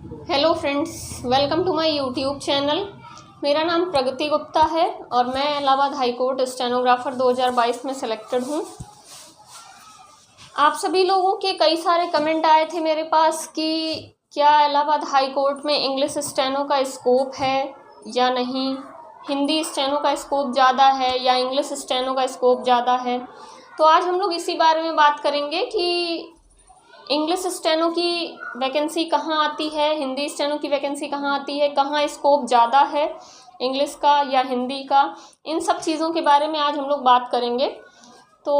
Hello friends, welcome to my YouTube channel. मेरा नाम प्रगति गुप्ता है और मैं इलाहाबाद हाई कोर्ट स्टेनोग्राफर 2022 में सिलेक्टेड हूँ। आप सभी लोगों के कई सारे कमेंट आए थे मेरे पास कि क्या इलाहाबाद हाई कोर्ट में इंग्लिश स्टेनो का स्कोप है या नहीं, हिंदी स्टेनो का स्कोप ज़्यादा है या इंग्लिश स्टेनो का स्कोप ज़्यादा है। तो आज हम लोग इसी बारे में बात करेंगे कि इंग्लिश स्टेनो की वैकेंसी कहाँ आती है, हिंदी स्टेनो की वैकेंसी कहाँ आती है, कहाँ स्कोप ज़्यादा है इंग्लिश का या हिंदी का। इन सब चीज़ों के बारे में आज हम लोग बात करेंगे। तो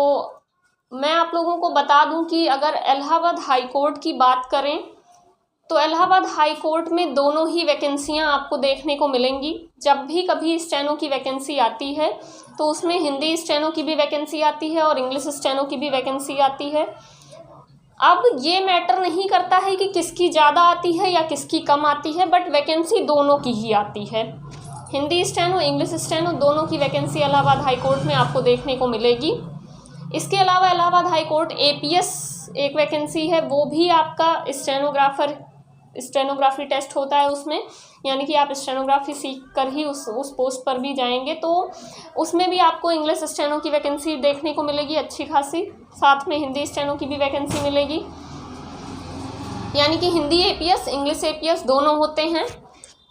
मैं आप लोगों को बता दूं कि अगर इलाहाबाद हाई कोर्ट की बात करें तो इलाहाबाद हाई कोर्ट में दोनों ही वैकेंसियां आपको देखने को मिलेंगी। जब भी कभी स्टेनो की वैकेंसी आती है तो उसमें हिंदी स्टेनो की भी वैकेंसी आती है और इंग्लिश स्टेनो की भी वैकेंसी आती है। अब ये मैटर नहीं करता है कि किसकी ज़्यादा आती है या किसकी कम आती है, बट वैकेंसी दोनों की ही आती है। हिंदी स्टेनो, इंग्लिश स्टेनो दोनों की वैकेंसी इलाहाबाद हाई कोर्ट में आपको देखने को मिलेगी। इसके अलावा इलाहाबाद हाई कोर्ट एपीएस एक वैकेंसी है, वो भी आपका स्टेनोग्राफी टेस्ट होता है उसमें, यानी कि आप स्टेनोग्राफी सीख कर ही उस पोस्ट पर भी जाएंगे। तो उसमें भी आपको इंग्लिश स्टेनो की वैकेंसी देखने को मिलेगी अच्छी खासी, साथ में हिंदी स्टेनो की भी वैकेंसी मिलेगी। यानी कि हिंदी एपीएस, इंग्लिश एपीएस दोनों होते हैं।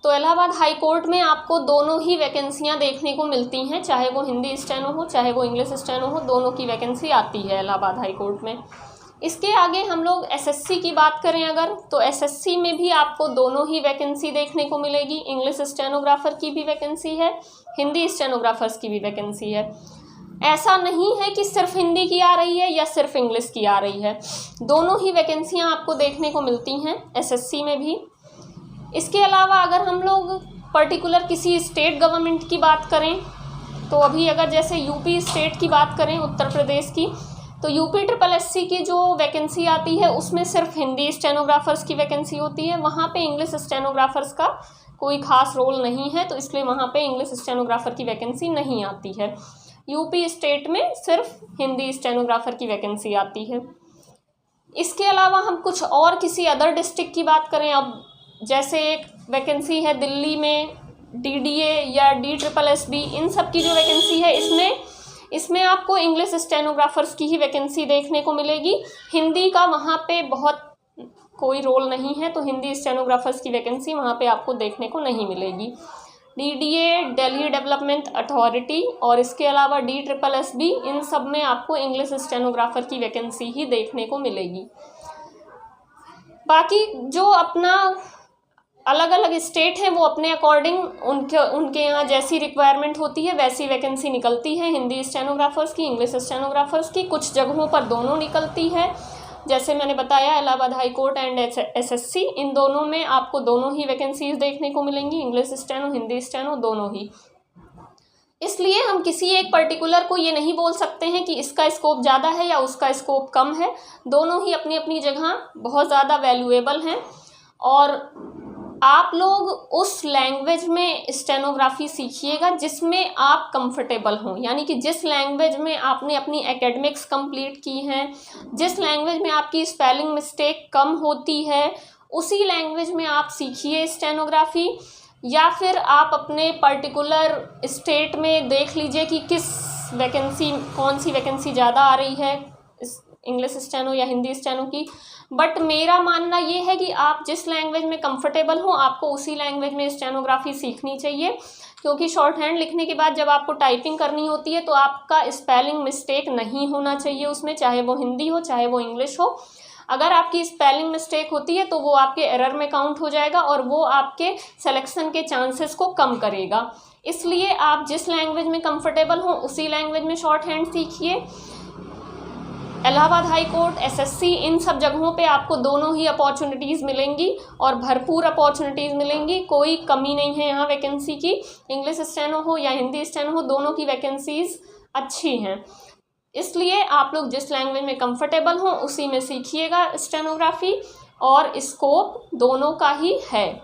तो इलाहाबाद हाई कोर्ट में आपको दोनों ही वैकेंसियां देखने को मिलती हैं, चाहे वो हिंदी स्टेनो हो चाहे वो इंग्लिश स्टेनो हो, दोनों की वैकेंसी आती है इलाहाबाद हाई कोर्ट में। इसके आगे हम लोग एसएससी की बात करें अगर, तो एसएससी में भी आपको दोनों ही वैकेंसी देखने को मिलेगी। इंग्लिश स्टेनोग्राफर की भी वैकेंसी है, हिंदी स्टेनोग्राफर्स की भी वैकेंसी है। ऐसा नहीं है कि सिर्फ हिंदी की आ रही है या सिर्फ इंग्लिश की आ रही है, दोनों ही वैकेंसियां आपको देखने को मिलती हैं एसएससी में भी। इसके अलावा अगर हम लोग पर्टिकुलर किसी स्टेट गवर्नमेंट की बात करें तो अभी अगर जैसे यूपी स्टेट की बात करें, उत्तर प्रदेश की, तो यूपी SSSC की जो वैकेंसी आती है उसमें सिर्फ हिंदी स्टेनोग्राफर्स की वैकेंसी होती है। वहाँ पे इंग्लिश स्टेनोग्राफर्स का कोई खास रोल नहीं है, तो इसलिए वहाँ पे इंग्लिश स्टेनोग्राफर की वैकेंसी नहीं आती है। यूपी स्टेट में सिर्फ हिंदी स्टेनोग्राफर की वैकेंसी आती है। इसके अलावा हम कुछ और किसी अदर डिस्ट्रिक्ट की बात करें, अब जैसे एक वैकेंसी है दिल्ली में DDA या DSSSB, इन सब की जो वैकेंसी है इसमें आपको इंग्लिश स्टेनोग्राफर्स की ही वैकेंसी देखने को मिलेगी। हिंदी का वहाँ पे बहुत कोई रोल नहीं है, तो हिंदी स्टेनोग्राफर्स की वैकेंसी वहाँ पे आपको देखने को नहीं मिलेगी। DDA, दिल्ली डेवलपमेंट अथॉरिटी और इसके अलावा DSSSB, इन सब में आपको इंग्लिश स्टेनोग्राफर की वैकेंसी ही देखने को मिलेगी। बाकी जो अपना अलग अलग स्टेट हैं वो अपने अकॉर्डिंग उनके यहाँ जैसी रिक्वायरमेंट होती है वैसी वैकेंसी निकलती है हिंदी स्टेनोग्राफर्स की, इंग्लिश स्टेनोग्राफर्स की। कुछ जगहों पर दोनों निकलती है, जैसे मैंने बताया Allahabad high court and SSC, इन दोनों में आपको दोनों ही वैकेंसीज देखने को मिलेंगी, इंग्लिश स्टेनो, हिंदी स्टेनो दोनों ही। इसलिए हम किसी एक पर्टिकुलर को ये नहीं बोल सकते हैं कि इसका स्कोप ज़्यादा है या उसका स्कोप कम है। दोनों ही अपनी अपनी जगह बहुत ज़्यादा वैल्यूएबल हैं और आप लोग उस लैंग्वेज में स्टेनोग्राफी सीखिएगा जिसमें आप कंफर्टेबल हों, यानी कि जिस लैंग्वेज में आपने अपनी एकेडमिक्स कंप्लीट की हैं, जिस लैंग्वेज में आपकी स्पेलिंग मिस्टेक कम होती है, उसी लैंग्वेज में आप सीखिए स्टेनोग्राफी। या फिर आप अपने पर्टिकुलर स्टेट में देख लीजिए कि कौन सी वैकेंसी ज़्यादा आ रही है, इंग्लिश स्टेनो या हिंदी स्टेनो की। बट मेरा मानना ये है कि आप जिस लैंग्वेज में कंफर्टेबल हो आपको उसी लैंग्वेज में स्टेनोग्राफी सीखनी चाहिए, क्योंकि शॉर्ट हैंड लिखने के बाद जब आपको टाइपिंग करनी होती है तो आपका स्पेलिंग मिस्टेक नहीं होना चाहिए उसमें, चाहे वो हिंदी हो चाहे वो इंग्लिश हो। अगर आपकी स्पेलिंग मिस्टेक होती है तो वो आपके एरर में काउंट हो जाएगा और वो आपके सिलेक्शन के चांसेस को कम करेगा। इसलिए आप जिस लैंग्वेज में कंफर्टेबल हो उसी लैंग्वेज में शॉर्ट हैंड सीखिए। इलाहाबाद हाई कोर्ट, एसएससी, इन सब जगहों पे आपको दोनों ही अपॉर्चुनिटीज़ मिलेंगी और भरपूर अपॉर्चुनिटीज़ मिलेंगी, कोई कमी नहीं है यहाँ वैकेंसी की। इंग्लिश स्टेनो हो या हिंदी स्टेनो हो, दोनों की वैकेंसीज़ अच्छी हैं। इसलिए आप लोग जिस लैंग्वेज में कंफर्टेबल हों उसी में सीखिएगा स्टेनोग्राफी, और स्कोप दोनों का ही है।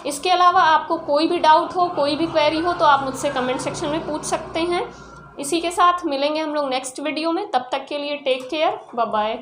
इसके अलावा आपको कोई भी डाउट हो, कोई भी क्वेरी हो तो आप मुझसे कमेंट सेक्शन में पूछ सकते हैं। इसी के साथ मिलेंगे हम लोग नेक्स्ट वीडियो में, तब तक के लिए टेक केयर, बाय बाय।